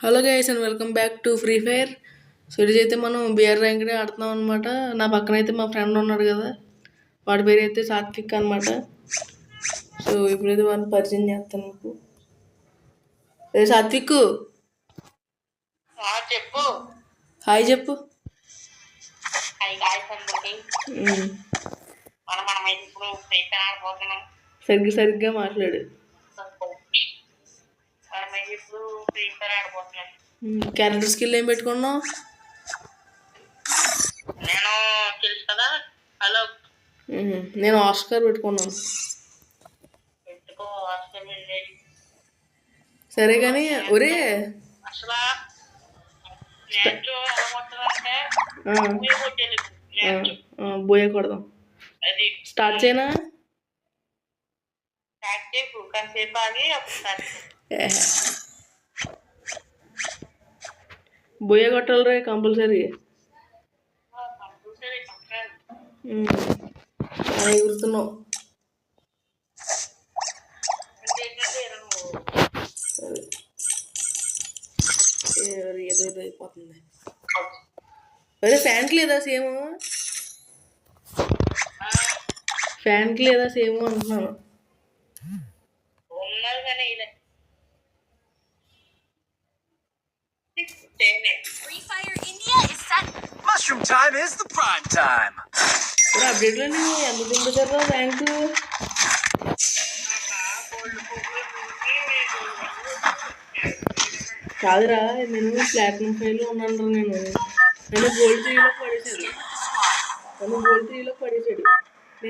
Hello guys and welcome back to free fire. So ఇదైతే మనం BR ర్యాంక్డే ఆడుతున్నాం అనమాట. నా పక్కన అయితే మా ఫ్రెండ్ ఉన్నాడు కదా, వాడి పేరు అయితే సాత్విక్ అనమాట. సో ఇప్పుడైతే వాడిని పరిచయం చేస్తాను మీకు. సాత్విక్ చెప్పు. హాయ్ చెప్పు. సరిగ్గా మాట్లాడు. క్యారెక్టర్ స్కిల్ ఏం పెట్టుకున్నావు? నేను ఆస్కార్ పెట్టుకున్నాను. సరే కానీ ఒరే బోయే కొడదాం. స్టార్ట్ చేయనా? బోయే కొట్టాలి రే కంపల్సరీ. ఎగురుతున్నావు. ఏదో అయిపోతుంది. అరే ఫ్యాన్కి లేదా సేమ్? ఫ్యాన్కి లేదా సేమ్ అంటున్నాను. Mushroom time is the prime time. ఇప్పుడు అప్డేట్లో నేను ఎంత తింటుందా ర్యాంకు? కాదురా, నేను ప్లాటినం 5లో ఉన్నాను. నేను గోల్డ్ 3లో పడేసాడు.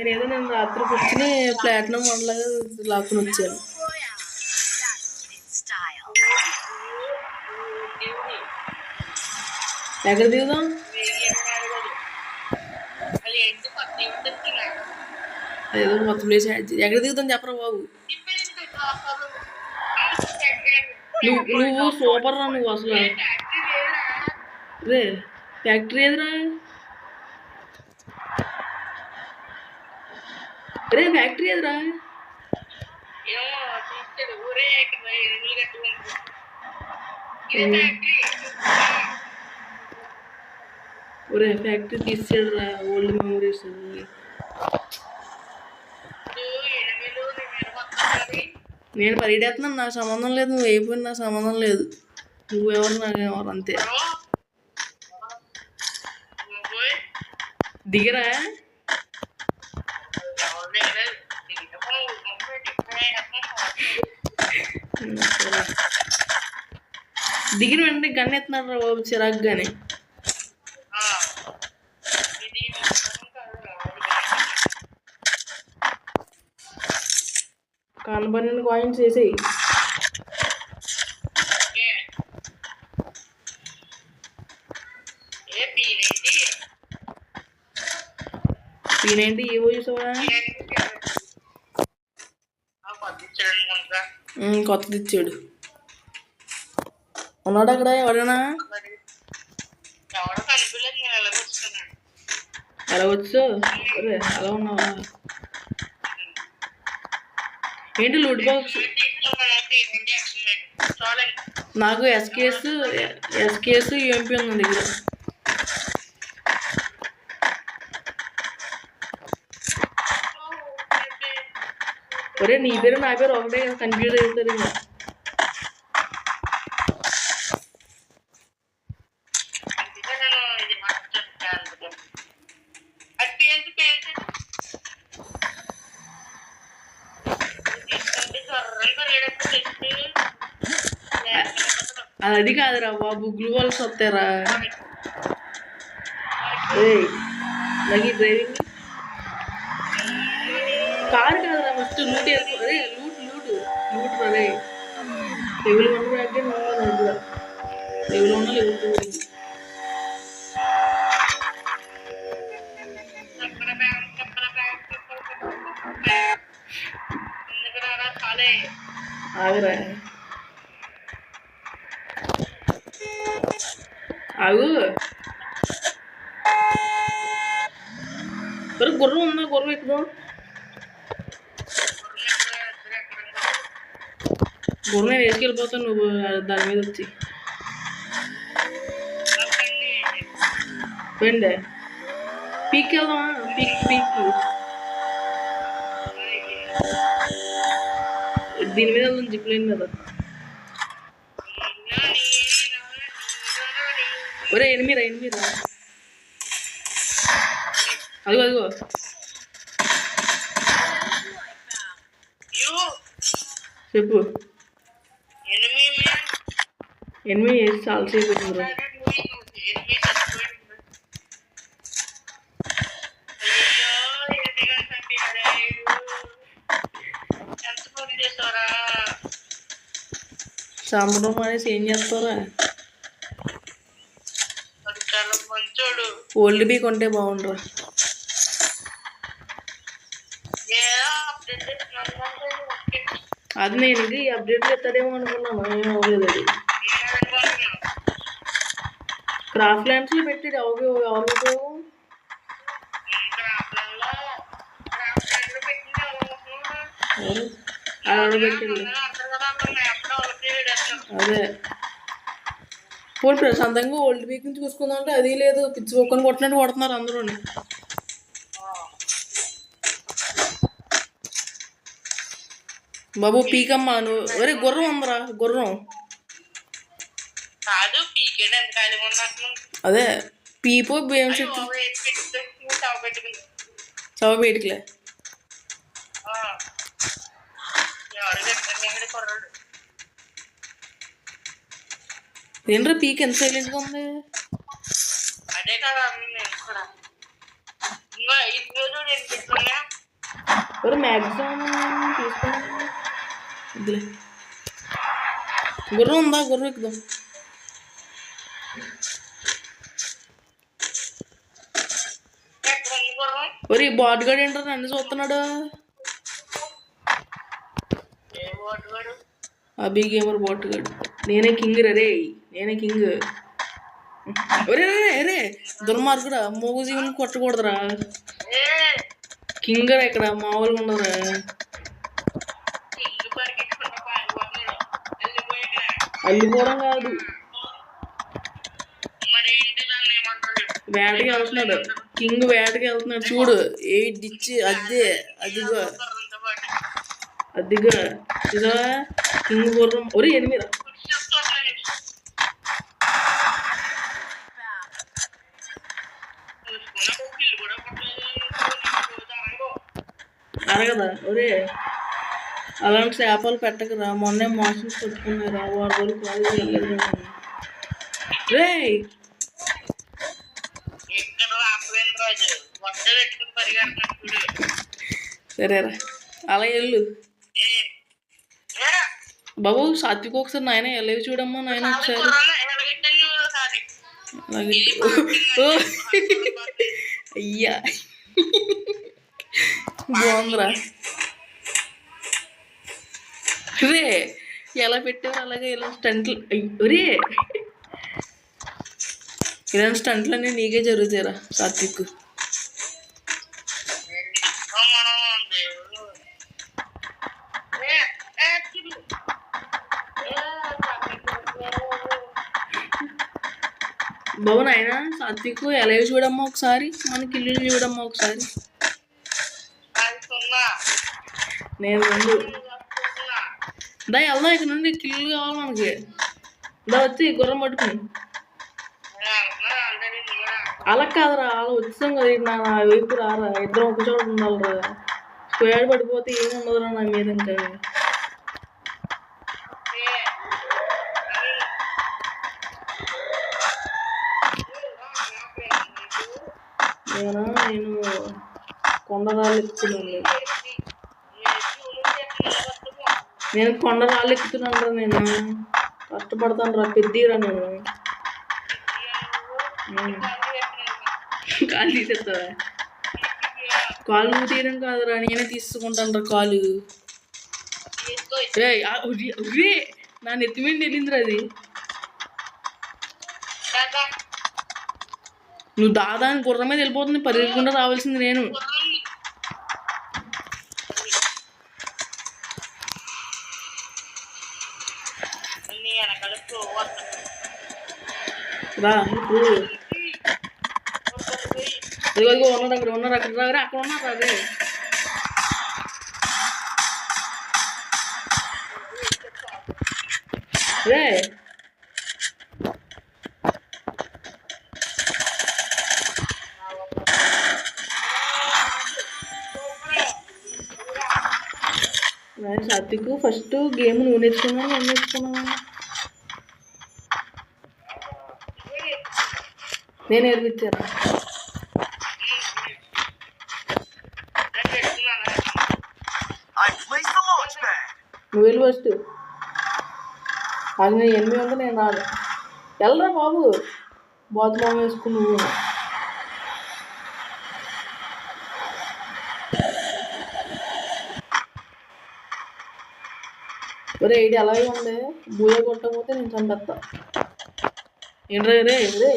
నేను రాత్రి కూర్చుని ప్లాటినం 1లాగా లాక్కుని వచ్చాను. ఎక్కడ దిగుదాం? ఏదో కొత్త ప్లేస్ ఎక్కడ దిగుతాం చెప్పరా బాబు. నువ్వు సూపర్ రా నువ్వు అసలు. రే ఫ్యాక్టరీ ఏదిరా? ఫ్యాక్టరీ ఏదిరా? ఒరే ఫ్యాక్టరీ తీసాడు రా, ఓల్డ్ మెమరీస్. నేను పరిగెడుతున్నాను, నాకు సంబంధం లేదు. నువ్వు అయిపోయిన నాకు సంబంధం లేదు. నువ్వెవరు నాకెవరు అంతే. దిగరా? దిగిన వెంటనే గన్ ఎత్తున్నాడు రా బాబు చిరాగ్గానే. కనబడిన కాయిన్స్ వేసేయి. P90 ఏవో చూసావా? కొత్తది ఇచ్చాడు. ఉన్నాడు అక్కడ ఎవడైనా? ఎలా వచ్చు? అలా ఉన్నావా? ఏంటి లూట్ బాక్స్? నాకు ఎస్కేఎస్ యూఎంపీ ఉంది దగ్గర. ఒరే నీ పేరు నా పేరు ఒకటే, కన్ఫ్యూజ్ అవుతారు ఇంకా. అది కాదురా బాబు, గ్లూ వాల్స్ వస్తారా? నాకు డ్రైవింగ్ కారు కాదురా, ఫస్ట్ లూట్ అరే లూట్ రే. Level 1 bag level 1 level 2. ఆగురా ఆగు. గుర్రం ఉందా? గుర్రం ఎక్కుదాం. గుర్రం నేను వేసుకెళ్ళిపోతాను నువ్వు దాని మీద వచ్చి పోయిండే పీక్ వెళ్దామా పీక్ దీని మీద వెళ్దాం జిప్ లైన్ మీద ఒరే ఎనిమిరా అదిగో చెప్పు ఎనిమిది వేసి చాలాసేపు పెట్టిందిరా చంపడం అనేసి ఏం చేస్తారా ఓల్డ్ బీ కొంటే బాగుండ్రా అది నేను ఇది అప్డేట్ చేస్తాడేమో అనుకున్నాను ఏం అవ్వలేదు అది క్రాఫ్ట్ ల్యాండ్స్లో పెట్టాడు ఎవరు ఉపయోగం పెట్టింది అదే పోనీ ప్రశాంతంగా ఓల్డ్ వీక్ నుంచి చూసుకుందాం అంటే అది లేదు పిచ్చి ఒక్కని కొట్టినట్టు కొడుతున్నారు అందరూ బాబు పీకమ్మ నువ్వు ఒరే గుర్రం ఉందరా గుర్రం అదే పీపో బియ్యం చెట్టు చవ బయటికిలే ఏంట్రా పీక్ ఎంత సైలెంట్గా ఉంది ఒరే మ్యాక్సిమం తీసుకున్నా ఇదిలే గుర్రం ఉందా గుర్రం ఎక్కుదాం ఒరే బాట్గాడు ఏంటారు నన్ను చూస్తున్నాడు అబీ గేమర్ బాట్గాడు నేనే కింగ్ రే నేనే కింగ్ ఒరే రే దుర్మార్గుడా మూగ జీవుని కొట్టకూడదురా కింగ్ ఇక్కడ మామూలుగా ఉండదురా అల్లిపోవడం కాదు వేటకి వెళ్తున్నాడు కింగ్ వేటకి వెళ్తున్నాడు చూడు ఏ డిచ్ అదిగా ఇదా కింగ్ గుర్రం ఒరే ఎనిమిరా అరగదా ఒరే అలాంటి చేపలు పెట్టకరా మొన్నే మోషన్స్ పెట్టుకున్నారా వాడు రోజులు కాలేజీ వెళ్ళలేదు రే సరేరా అలా వెళ్ళు బాబు సాత్విక ఒకసారి నాయన వెళ్ళేవి చూడమ్మా నాయన ఒకసారి అయ్యా బాగుందిరా రే ఎలా పెట్టారు అలాగే ఇలా స్టంట్లు రే ఇలాంటి స్టంట్లు అన్నీ నీకే జరుగుతాయిరా సాత్విక్ బాబు నాయన సాత్విక్ ఎలా చూడమ్మా ఒకసారి మనకి ఇల్లు చూడమ్మా ఒకసారి నేను ముందు దా వెళ్దాం ఇక్కడ నుండి కిల్లు కావాలి మనకి దా వచ్చి గుర్రం పట్టుకుని అలా కాదురా అలా వచ్చాం కదా నా వైపు రారా ఇద్దరం ఒక చోట ఉండాలిరా స్క్వేర్ పడిపోతే ఏముండదురా నా మీద ఇంకా నేను కొండరాళ్ళు ఎక్కుతున్నాను నేను కొండరాళ్ళు ఎక్కుతున్నాను రా నేను కష్టపడతాను రా పెద్దరా నేను కాలు తీసేస్తావా కాలు నువ్వు తీయడం కాదురా నేనే తీసుకుంటాను రా కాలు నా నెత్తి మీద వెళ్ళిందిరా అది నువ్వు దాదాని గుర్రం మీద వెళ్ళిపోతుంది పరిగెత్తుకుంటూ రావాల్సింది నేను రా ఇప్పుడు ఇదిగో ఉన్నారు అక్కడ రా అక్కడ ఉన్నారు అదే రే సాత్విక్ ఫస్ట్ గేమ్ నువ్వు నేర్చుకున్నావు నేను నేర్చుకున్నావా నేను నేర్పించాను I placed the launch pad. నువ్వు వెళ్ళి ఫస్ట్ అది నేను 800 నేను రాదు వెళ్ళరా బాబు బాత్రూమ్ వేసుకుని నువ్వు ఒరే ఇది అలాగే ఉంది బూయ కొట్టకపోతే నేను చంపేస్తా ఏంట్రా రే రే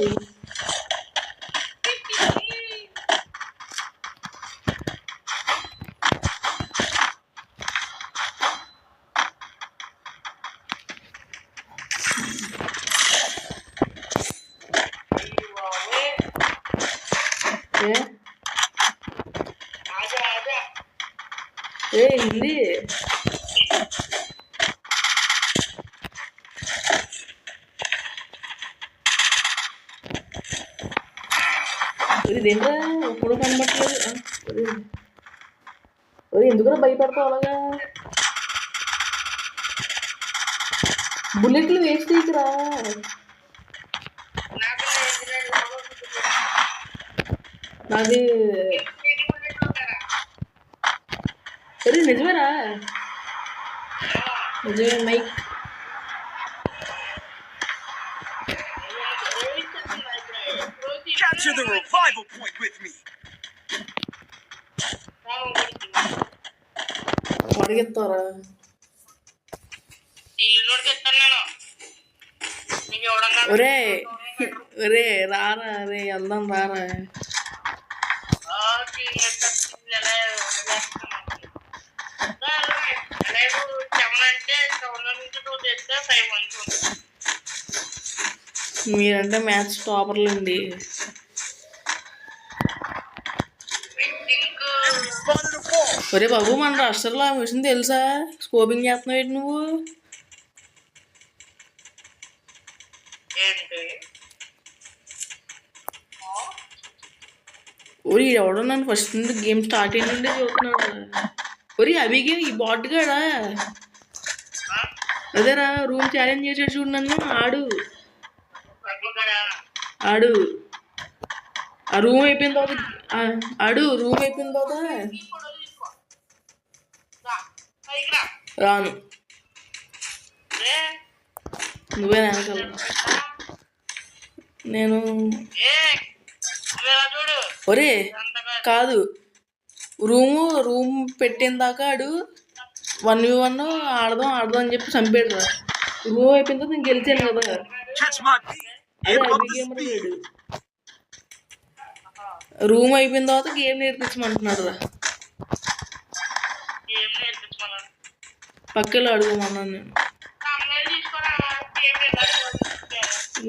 ఏ హిందీ ఇదేంట్రా ఎప్పుడు కనబట్టలేదు ఎందుకురా భయపడతావు అలాగా బుల్లెట్లు వేస్ట్ తీకురా నాది అరే నిజమేరా నిజమే mike Capture the revival point with me. అడిగిస్తారా ఒరే ఒరే రారా రే వెళ్దాం రారా మీరంటే మ్యాథ్స్ టాపర్లు అండి ఒరే బాబు మన రాష్ట్రంలో ఆ మిషన్ తెలుసా స్కోపింగ్ చేస్తున్నావు ఏంటి నువ్వు ఒరి ఎవడో నన్ను ఫస్ట్ నుండి గేమ్ స్టార్ట్ అయిన నుండి చూస్తున్నాడు ఒరి అవి గేమ్ ఈ బాట్ గాడా అదేరా రూమ్ ఛాలెంజ్ చేసాడు చూడు నన్ను ఆడు ఆడు ఆ రూమ్ అయిపోయిన తర్వాత ఆడు రూమ్ అయిపోయిన తర్వాత రాను నువ్వే వెనకాల నేను ఒరే కాదు రూమ్ పెట్టిన దాకా ఆడు 1v1 ఆడదాం అని చెప్పి చంపాడు రా రూమ్ అయిపోయిన తర్వాత నేను గెలిచాను కదా అదే అవి గేమ్ లేడు రూమ్ అయిపోయిన తర్వాత గేమ్ నేర్పించమంటున్నాడు రా పక్కలో అడుగుమన్నాను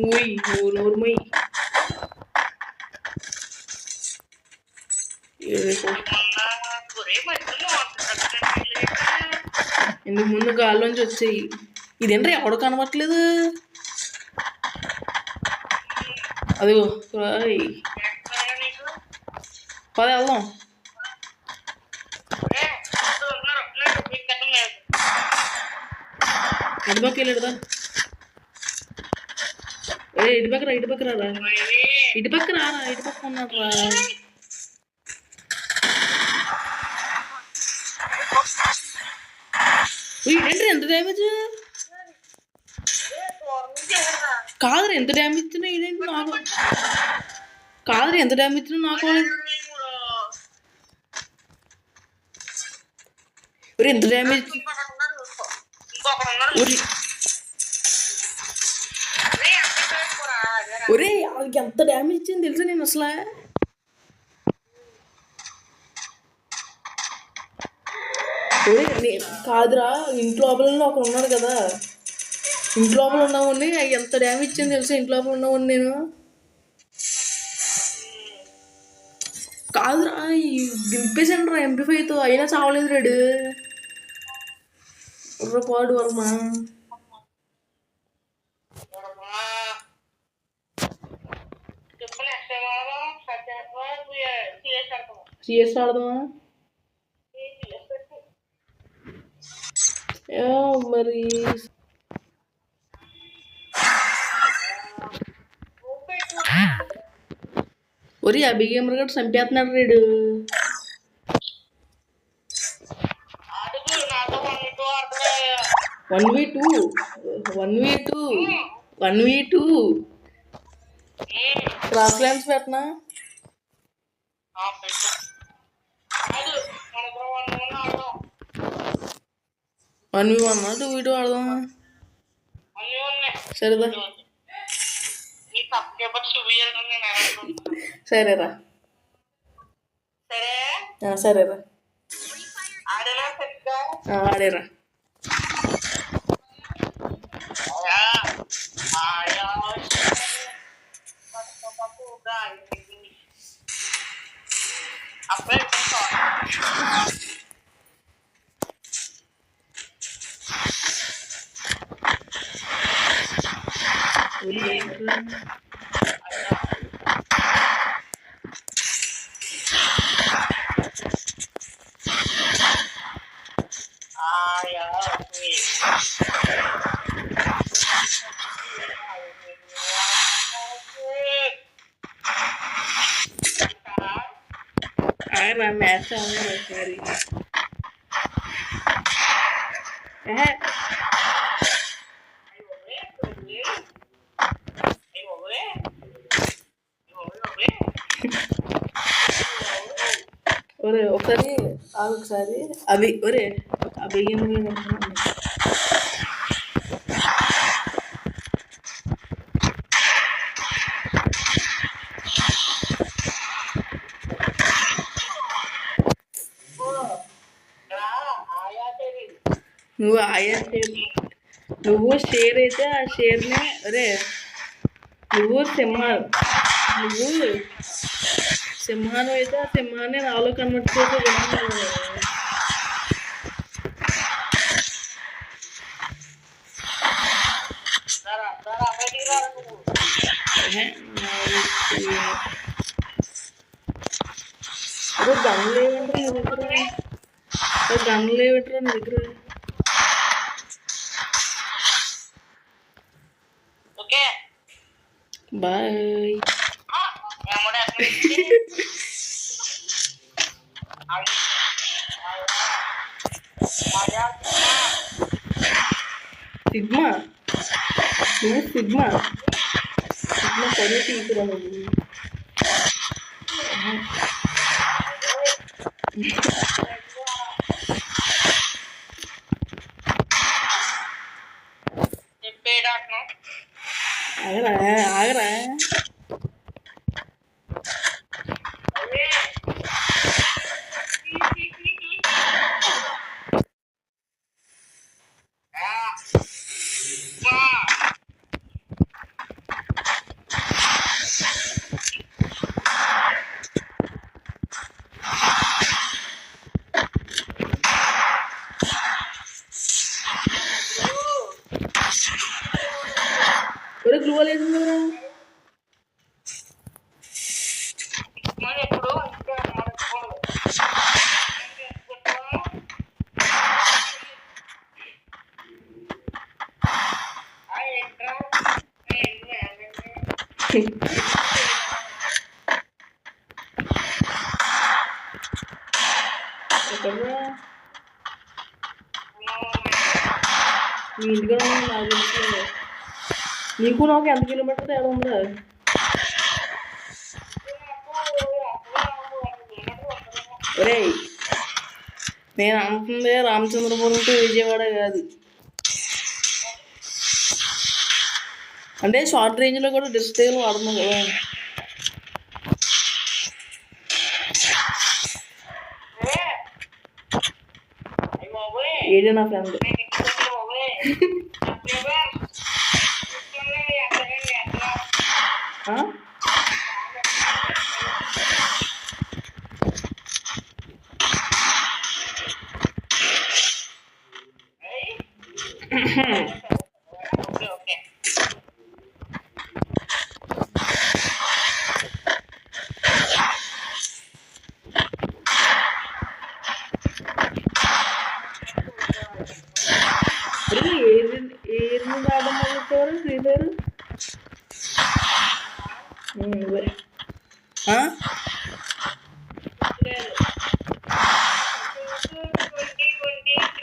నేను నోరు మొయ్యి ఇందుకు ముందు గాల్లోంచి వచ్చాయి ఇదేంట్రా ఎవడ కనబట్లేదు అదిగో పద వెళ్దాం ఇటుపక్క వెళ్ళాడుదా ఇటుపక్క రారా ఇటుపక్క ఉన్నాడు రా ఏంటి ఎంత డ్యామేజ్ కాదురా ఎంత డ్యామేజ్ ఇచ్చినా ఇదేంటి నాకు కాదురా ఎంత డ్యామేజ్ ఇచ్చినా నాకు ఎంత డ్యామేజ్ ఒరే వాళ్ళకి ఎంత డ్యామేజ్ ఇచ్చింది తెలుసా నేను అసలు ఒరే కాదురా ఇంట్లో లోపల అక్కడ ఉన్నాడు కదా ఇంటి లోపల ఉన్నావుని ఎంత డ్యామేజ్ ఇచ్చింది తెలుసా ఇంటి లోపల ఉన్నావుని నేను కాదురా దింపేసాను రా MP5తో అయినా చావలేదు రాడు పాడు వర్మ CS ఆడదామా మరి ఒరి ఆ బిగేమర్ గట్టు చంపేస్తున్నాడు రేడు 1v2 క్రాస్ ల్యాన్స్ పెట్టనా 1v1 2v2 ఆడదామా సరేదా సరేరా సరేరా ఆడేరా ఆగరా మ్యాచ్ ఆగరా మరి ఒరే ఒకసారి ఒకసారి అవి ఒరే అవి నువ్వు నువ్వు షేర్ అయితే ఆ షేర్ని అరే నువ్వు సింహాను అయితే ఆ సింహాన్ని నాలో కన్వర్ట్ చేసి గన్లు ఏమిట్రా నీ దగ్గర బాయ్ సిగ్మా నువ్వు సిగ్మా పని తీసుకురా నువ్వు ఆగరా గ్లూ లేదు మీ ఇంటికి నాకు తెలుసు నీకు నాకు ఎంత కిలోమీటర్ తేడా ఉందా ఒరే నేను అంటుందే రామచంద్రపురం టు విజయవాడ కాదు అంటే షార్ట్ రేంజ్లో కూడా డిస్టేల్ వాడుతున్నాం కదా ఏడే నా ఫ్రెండ్ ఓకే ఓకే అరే ఏది నుండి ఆడడం మొదలెట్టారు ఫ్రీ ఫైర్? లేదు 2023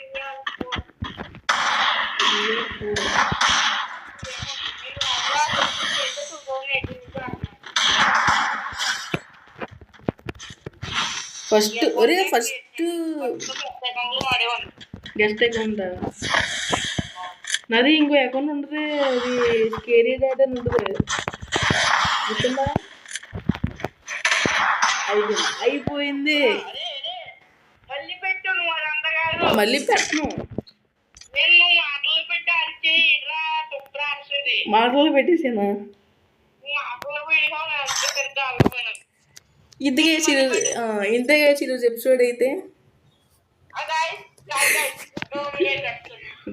ఫస్ట్ ఒరే ఫస్ట్ ఆడేవాళ్ళు గెస్ట్ అకౌంట్ నాది ఇంకో అకౌంట్ ఉంటుంది, అది స్కేరీ డాట్ అని ఉంటుంది గుర్తుందా? అయిపోయింది. మళ్ళీ పెట్టు నువ్వు అదంతా కాదు మళ్ళీ పెట్టను, నేను మాటలు పెట్టి అరిచి ఇట్లా తుప్పరా అరిచేది మాటలు పెట్టేసాను. మాటలు వీడియో అరిచి పెద్ద ఆగిపోయాను ఇంతగా ఈరోజు ఎపిసోడ్ అయితే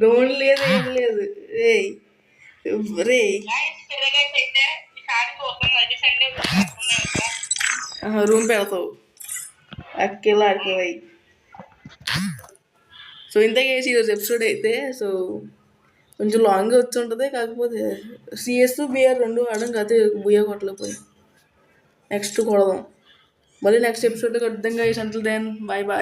డోన్ లేదు ఏం లేదు. రే రే రూమ్ పెడతావు అక్కేలా ఆడుకోవాయి. సో ఇంతగా ఈరోజు ఎపిసోడ్ అయితే సో కొంచెం లాంగ్గా వచ్చి ఉంటుంది, కాకపోతే సిఎస్ బిఆర్ రెండు ఆడడం కాకపోతే బుయ్య కొట్టలేకపోయి నెక్స్ట్ కొడదాం. మళ్ళీ నెక్స్ట్ ఎపిసోడ్లో అర్థంగా అంటిల్ దెన్ బాయ్ బాయ్.